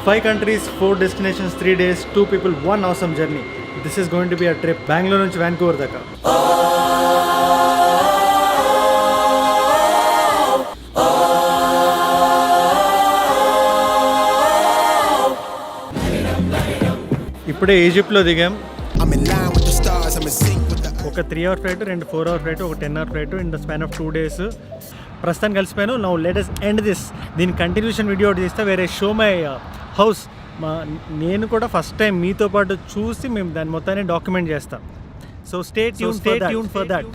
5 countries, 4 destinations, 3 days, 2 people, 1 awesome journey. This is going to be a trip. Bangalore నుంచి Vancouver దాకా. ఇప్పుడే ఈజిప్ట్లో దిగాం. ఒక 3-hour ఫ్లైట్, 2 4-hour ఫ్లైట్, ఒక 10-hour flight in the span of 2 days. ప్రస్తుతానికి కలిసిపోయాను. Now let us end this. దీని continuation video ఒకటి తీస్తే వేరే షో మై హౌస్. నేను కూడా ఫస్ట్ టైం మీతో పాటు చూసి మేము దాని మొత్తాన్ని డాక్యుమెంట్ చేస్తాం. So stay tune for that.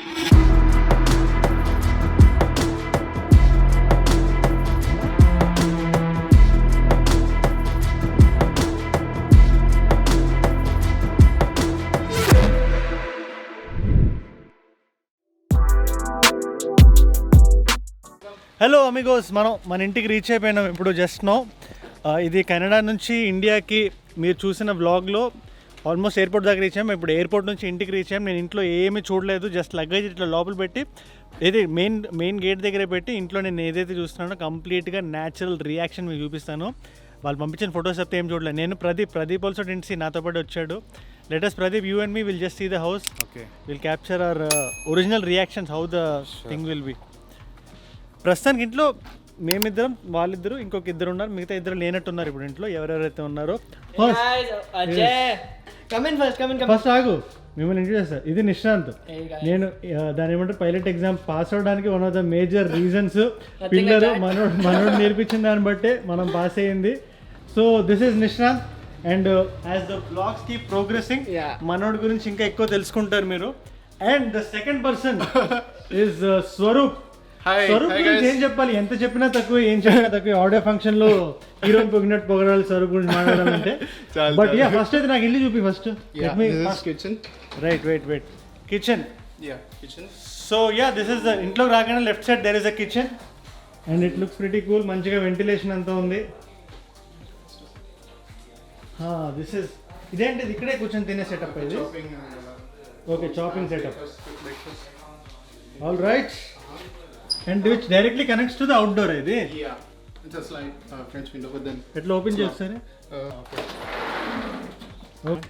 Hello Amigos, మన ఇంటికి రీచ్ అయిపోయినాం ఇప్పుడు జస్ట్ నో. ఇది కెనడా నుంచి ఇండియాకి మీరు చూసిన వ్లాగ్లో ఆల్మోస్ట్ ఎయిర్పోర్ట్ దగ్గర రీచ్ అయ్యాం. ఇప్పుడు ఎయిర్పోర్ట్ నుంచి ఇంటికి రీచ్ అయ్యాం. నేను ఇంట్లో ఏమీ చూడలేదు, జస్ట్ లగేజ్ ఇట్లా లోపల పెట్టి ఏది మెయిన్ గేట్ దగ్గర పెట్టి ఇంట్లో నేను ఏదైతే చూస్తున్నానో కంప్లీట్గా న్యాచురల్ రియాక్షన్ మీకు చూపిస్తాను. వాళ్ళు పంపించిన ఫొటోస్ చెప్తే ఏం చూడలేదు. నేను ప్రదీప్ ఆల్సో డెంట్ సీ, నాతో పాటు వచ్చాడు. Let us Pradeep, you and me will just see the house. Okay, will capture our original reactions, how the thing will be. ప్రస్తుతానికి ఇంట్లో మేమిద్దరం, వాళ్ళిద్దరు, ఇంకొక ఇద్దరు ఉన్నారు. మిగతా ఇద్దరు లేనట్టున్నారు ఇప్పుడు ఇంట్లో. ఎవరెవరైతే ఉన్నారో ఫస్ట్ ఆగు, మిమ్మల్ని ఇంట్రడ్యూస్ చేస్తారు. ఇది నిశాంత్. నేను దాని ఏమంటారు పైలట్ ఎగ్జామ్ పాస్ అవడానికి one of the major reasons పిల్లలు మనోడు నేర్పించిన దాన్ని బట్టే మనం పాస్ అయ్యింది. So this is Nishant. And as the blogs keep progressing మనోడి గురించి ఇంకా ఎక్కువ తెలుసుకుంటారు మీరు. And the second person is Swaroop. Swaroop గురించి ఏం చెప్పాలి, ఎంత చెప్పినా తక్కువ, ఏం చెప్పినా తక్కువ. ఆడియో ఫంక్షన్ లో హీరోయిన్ పొగినట్టు పొగడాలి స్వరూప్ గురించి మాట్లాడాలంటే. బట్ యా, ఫస్ట్ అయితే నాకు ఇల్లు చూపి first. Kitchen. Right kitchen. So yeah, this is the, ఇంట్లో రాగానే left side there is a kitchen and it looks pretty cool. మంచిగా వెంటిలేషన్ అంతా ఉంది. దిస్ ఇస్, ఇదేంటిది ఇక్కడే కూర్చొని తినే సెటప్ ఇది. Okay, chopping setup. All right. And which directly connects to the outdoor ఇది. Yeah, it's a slide French window, but then ఎట్లా ఓపెన్ చేస్తారు? ఓకే,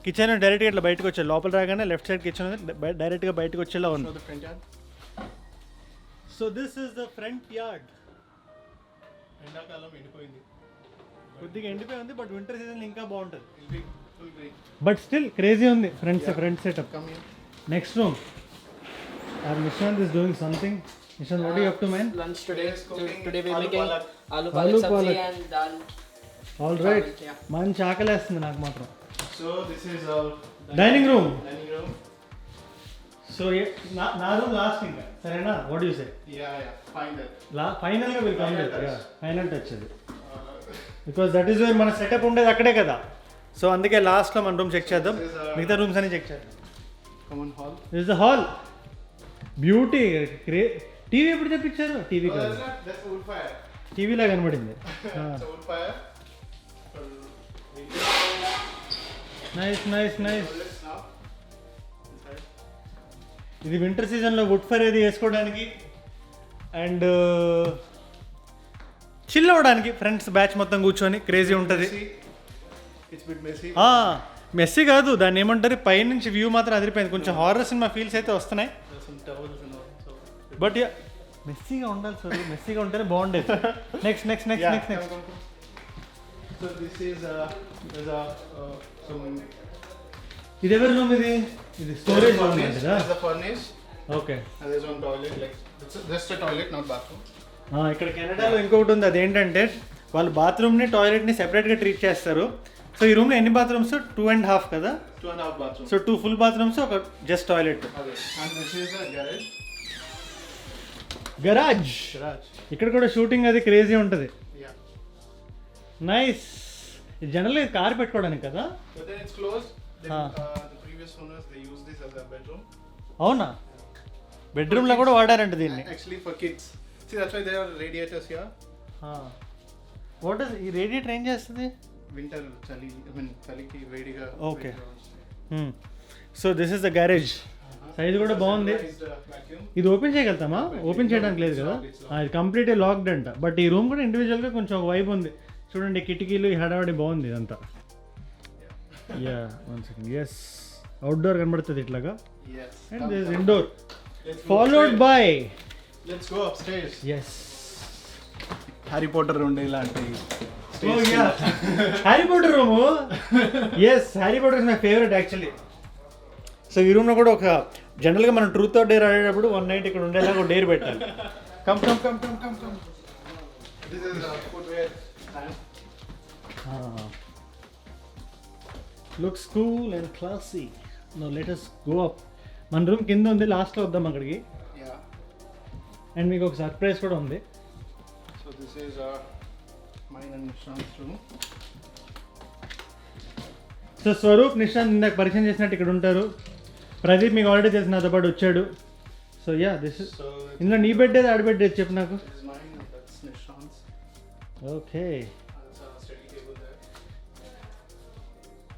కిచెన్ డైరెక్ట్గా ఇట్లా బయటకు వచ్చే, లోపల రాగానే లెఫ్ట్ సైడ్ కిచెన్ ఉంది, డైరెక్ట్గా బయటకు వచ్చేలా ఉంది. So this is the front yard. ఎండాకాలం ఎండిపోయింది, కొద్దిగా ఎండిపోయి ఉంది, బట్ వింటర్ సీజన్ ఇంకా బాగుంటుంది. బట్ స్టిల్ క్రేజీ ఉంది front setup. Next room. Nishant is doing something. Nishant, what are you up to, man? Lunch today. Today we're making aloo palak sabzi and dal. All right. మంచి ఆకలేస్తుంది నాకు మాత్రం. So this is our dining room. So నా room last ఇంకా సరేనా? What do you say? Yeah, final గా will come there. Yeah, final touch అది. Because that is where మన సెటప్ ఉండేది అక్కడే కదా. సో అందుకే లాస్ట్ లో మన రూమ్ చెక్ చేద్దాం. మిగతా రూమ్స్ అన్ని చెక్ చేద్దాం. common hall. This is the hall. Beauty. TV ఎప్పుడు తెప్పించారు? టీవీ కాదు, టీవీలా కనబడింది. నైస్. ఇది వింటర్ సీజన్లో వుడ్ ఫైర్ ఏది వేసుకోవడానికి అండ్ చిల్ అవ్వడానికి ఫ్రెండ్స్ బ్యాచ్ మొత్తం కూర్చొని క్రేజీ ఉంటుంది. మెస్సీ కాదు, దాన్ని ఏమంటారు, పైనుంచి వ్యూ మాత్రం అదిరిపోయింది. కొంచెం హారర్ సినిమా ఫీల్స్ అయితే వస్తున్నాయి. బట్ మెస్సీగా ఉండాలి సార్, మెస్సీగా ఉంటేనే బాగుండేది. Next So this is some. ఇది ఎవరి రూమ్? ఇది స్టోరేజ్ రూమ్ కదా. The furnace. Okay. And there's one toilet, like it's just a toilet, not bathroom. ఇక్కడ కెనడాలో ఇంకొకటి ఉంది, అదేంటంటే వాళ్ళు బాత్రూమ్ని టాయిలెట్ని సెపరేట్గా ట్రీట్ చేస్తారు. సో ఈ రూమ్లో ఎన్ని బాత్రూమ్స్? 2.5 కదా. 2.5 bathrooms. సో 2 full bathrooms, ఒక just toilet. And this is a garage. ఇక్కడ కూడా షూటింగ్ అది క్రేజీ ఉంటుంది. నైస్. జనరల్ గా కార్ పెట్టుకోవడానికి కదా. But then it's closed. The previous owners, they use this as a bedroom. అవునా? బెడ్రూమ్ లో కూడా వాడారంట దీన్ని. Actually for kids. See, that's why there are radiators here. What is ఈ రేడియేటర్ ఏం చేస్తుంది? Winter చలి, చలికి వేడిగా. Okay. So this is the garage. Size కూడా బాగుంది. ఇది ఓపెన్ చేయగలుగుతామా? ఓపెన్ చేయడానికి లేదు కదా. ఇది కంప్లీట్ లాక్డ్ అంట. బట్ ఈ రూమ్ కూడా ఇండివిజువల్గా కొంచెం వైబ్ ఉంది. చూడండి కిటికీలు ఈ హడావడి బాగుంది ఇదంతా. Yeah 1 second. ఎస్ అవుట్డోర్ కనబడుతుంది ఇట్లాగా. Yes. And this indoor followed by Let's go upstairs. Yes Harry Potter ఉండే ఇలాంటి Harry Potter room. Yes Harry Potter is my favourite actually. So ఈ రూమ్లో కూడా ఒక జనరల్గా మనం ట్రూత్ ఆర్ డేర్ ఆడేటప్పుడు 1 నైట్ ఇక్కడ ఉండేలాగా ఒక డేర్ పెట్టాలి. Come. This is footwear stand. Looks cool and classy. No let us go up. మన రూమ్ కింద ఉంది, లాస్ట్లో వద్దాం అక్కడికి. Yeah. అండ్ మీకు ఒక సర్ప్రైజ్ కూడా ఉంది. So this is mine and Nishant's room. So Swaroop Nishant ఇందాక పరిచయం చేసినట్టు ఇక్కడ ఉంటారు. ప్రదీప్ మీకు ఆల్రెడీ తెలిసిన నాతో పాటు వచ్చాడు. So yeah this is So ఇందులో నీ బెడ్ ఏది ఆడి బెడ్ ఏది చెప్పు నాకు. this is mine and that's Nishant's. Okay There's a study table there.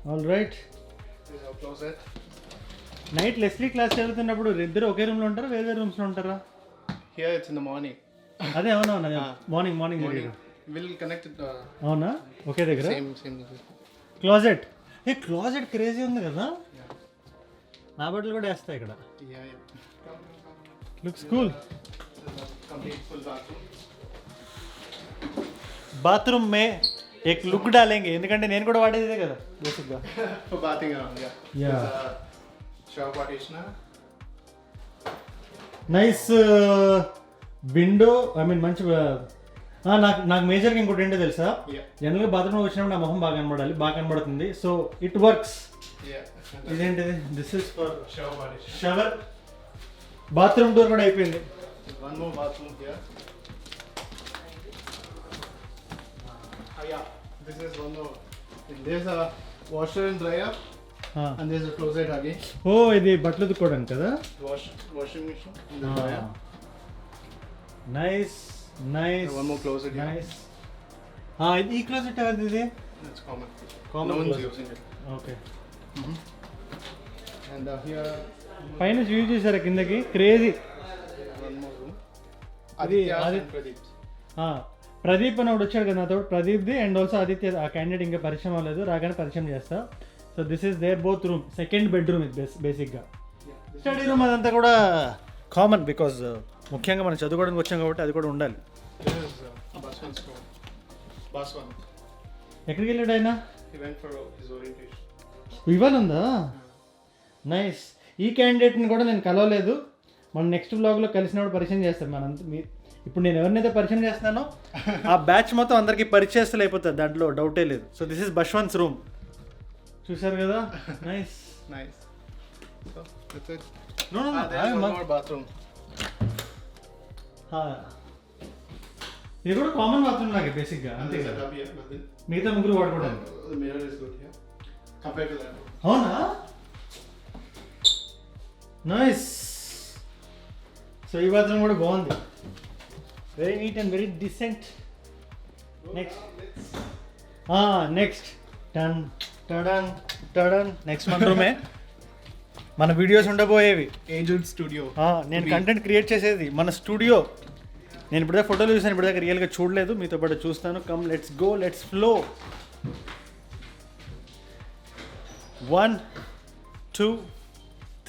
All right. There's our closet. Night Leslie class చదువుతున్నప్పుడు ఇద్దరు ఒకే రూమ్లో ఉంటారా, వేరే వేరే రూమ్స్లో ఉంటారా? Here it's in the morning. అదే అవునా మార్నింగ్ జరిగేది. We'll connect it. అవునా ఒకే దగ్గర. Same. Closet. A closet crazy ఉంది కదా. నా బట్టలు కూడా వేస్తాయి ఇక్కడ. Yeah. Looks cool. This is a complete full bathroom. Bathroom మే एक लुक डालेंगे ఎందుకంటే నేను కూడా వాడేదే కదా బేసిక్గా. For bathing around, yeah. Yeah. There's a shower partitioner. Nice window. I mean మంచి నాకు మేజర్గా ఇంకోటి ఏంటో తెలుసా, Yeah. జనరల్గా బాత్రూమ్ వచ్చినప్పుడు నా మొహం బాగా కనబడాలి, బాగా కనబడుతుంది. So it works. Yeah. ఇదేంటిది, this is for Shower partition. Shower. Bathroom door కూడా అయిపోయింది. One more bathroom here. Yeah. This is one more. There's a washer and dryer, and there's a closet again. ఓ ఇది బట్టలు ఉతుక్కోవడానికి కదా. Washing machine and the dryer. Nice. One more closet here. Nice. ఈ closet ఎవరిది ఇది? That's common. Common No one's closet. using it. Okay. And here పైన view చేశారా కిందకి, crazy. one more room. అది Aditya's and Pradeep's. ప్రదీప్ అని ఒకటి వచ్చాడు కదా నాతో, ప్రదీప్ది అండ్ ఆల్సో ఆదిత్య. ఆ క్యాండిడేట్ ఇంకా పరిచయం అవ్వలేదు, రాగానే పరిచయం చేస్తా. So this is there both room, second bedroom ఇది బేసిక్గా. స్టడీ రూమ్ అదంతా కూడా కామన్, బికాజ్ ముఖ్యంగా మనం చదువుకోవడానికి వచ్చాం కాబట్టి అది కూడా ఉండాలి. This is Baswan's room. Baswan. ఎక్కడికి వెళ్ళాడు ఆయన? He went for his orientation. ఇవాళ ఉందా? నైస్. ఈ క్యాండిడేట్ని కూడా నేను కలవలేదు, మనం నెక్స్ట్ బ్లాగ్లో కలిసినప్పుడు పరిచయం చేస్తాను. మనంతా ఇప్పుడు నేను ఎవరినైతే పరిచయం చేస్తున్నానో ఆ బ్యాచ్ మొత్తం అందరికీ పరిచయస్తులు అయిపోతుంది, దాంట్లో డౌటే లేదు. సో దిస్ ఇస్ బశ్వంత్స్ రూమ్, చూసారు కదా. Nice. Nice. So that's it. No, There's one more bathroom. ఇది కూడా కామన్ బాత్రూమ్ లాగే బేసిక్గా, And అంతే there's a కదా. tub here, nothing. మిగతా ముగ్గురు వాడుకోవడానికి. The mirror is good here compared to that. అవునా? నైస్. సో ఈ బాత్రూమ్ కూడా బాగుంది, very neat and very decent. Next టన్ టడన్ టడన్ నెక్స్ట్ మన రూమే. మన వీడియోస్ ఉండబోయేవి. AyeJude studio. నేను కంటెంట్ క్రియేట్ చేసేది మన స్టూడియో. నేను ఇప్పుడే ఫోటోలు చూసాను, ఇప్పటిదాకా రియల్గా చూడలేదు, మీతో పాటు చూస్తాను. Come let's go, let's flow. 1 2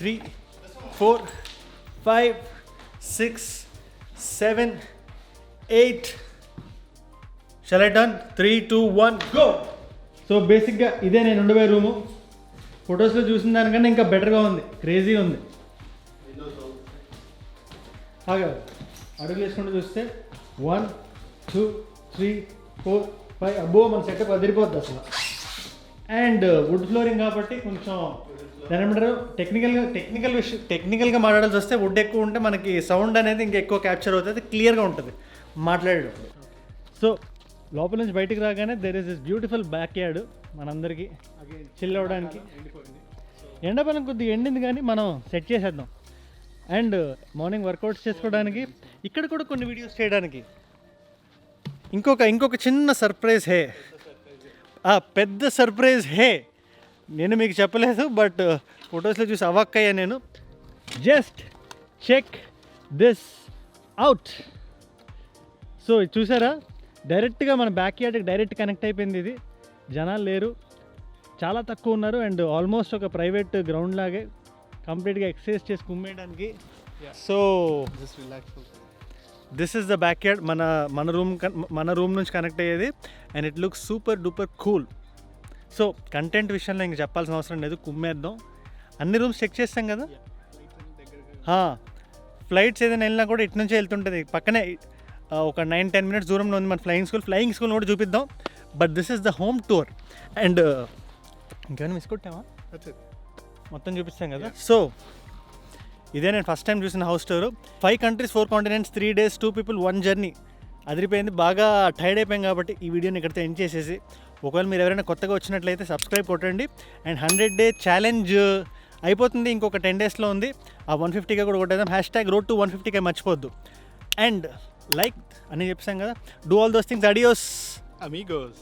3 4 5 6 7 8. Shall I done? 3 2 1 go. So బేసిక్గా ఇదే నేను ఉండబోయే రూము. ఫొటోస్లో చూసిన దానికన్నా ఇంకా బెటర్గా ఉంది, క్రేజీగా ఉంది. అడుగులు వేసుకుంటూ చూస్తే 1 2 3 4 5. అబ్బో మన సెటప్ అదిరిపోద్ది అసలు. అండ్ వుడ్ ఫ్లోరింగ్ కాబట్టి కొంచెం దాని ఏమంటారు, టెక్నికల్గా మాట్లాడాల్సి వస్తే వుడ్ ఎక్కువ ఉంటే మనకి సౌండ్ అనేది ఇంకా ఎక్కువ క్యాప్చర్ అవుతుంది, క్లియర్గా ఉంటుంది మాట్లాడేటప్పుడు. సో లోపల నుంచి బయటికి రాగానే there is this beautiful back yard మనందరికీ చిల్ అవ్వడానికి. ఎండాకాలం కొద్దిగా ఎండింది కానీ మనం సెట్ చేసేద్దాం. అండ్ మార్నింగ్ వర్కౌట్స్ చేసుకోవడానికి, ఇక్కడ కూడా కొన్ని వీడియోస్ చేయడానికి. ఇంకొక చిన్న సర్ప్రైజ్ హే, పెద్ద సర్ప్రైజ్ హే. నేను మీకు చెప్పలేదు, బట్ ఫొటోస్లో చూసి అవాక్కయ్యా నేను. Just check this out. So చూసారా, డైరెక్ట్గా మన బ్యాక్ యార్డ్కి డైరెక్ట్ కనెక్ట్ అయిపోయింది. ఇది జనాలు లేరు, చాలా తక్కువ ఉన్నారు. అండ్ ఆల్మోస్ట్ ఒక ప్రైవేట్ గ్రౌండ్ లాగే కంప్లీట్గా ఎక్సర్సైజ్ చేసి కుమ్మేయడానికి. So Just relax. This is the back yard, మన రూమ్ నుంచి కనెక్ట్ అయ్యేది. And it looks super duper cool. So content విషయంలో ఇంక చెప్పాల్సిన అవసరం లేదు, కుమ్మేద్దాం. అన్ని రూమ్స్ చెక్ చేస్తాం కదా. ఫ్లైట్స్ ఏదైనా వెళ్ళినా కూడా ఇటు నుంచే వెళ్తుంటుంది. పక్కనే ఒక 9-10 మినిట్స్ దూరంలో ఉంది మన ఫ్లయింగ్ స్కూల్ కూడా చూపిద్దాం. But this is the home tour. And ఇంకేమైనా మిస్ కొట్టామా? That's it. మొత్తం చూపిస్తాం కదా. సో ఇదే నేను ఫస్ట్ టైం చూసిన house tour. 5 countries 4 continents 3 days 2 people 1 journey. అదిరిపోయింది. బాగా టైర్డ్ అయిపోయాం కాబట్టి ఈ వీడియోని ఇక్కడితో ఎండ్ చేసేసి, ఒకవేళ మీరు ఎవరైనా కొత్తగా వచ్చినట్లయితే సబ్స్క్రైబ్ కొట్టండి. అండ్ 100-day ఛాలెంజ్ అయిపోతుంది, ఇంకొక 10 daysలో ఉంది. ఆ 150K కూడా కొట్టేద్దాం. #road to 150K మర్చిపోద్దు. అండ్ లైక్ అని చెప్పాం కదా, do all those things. Adios Amigos.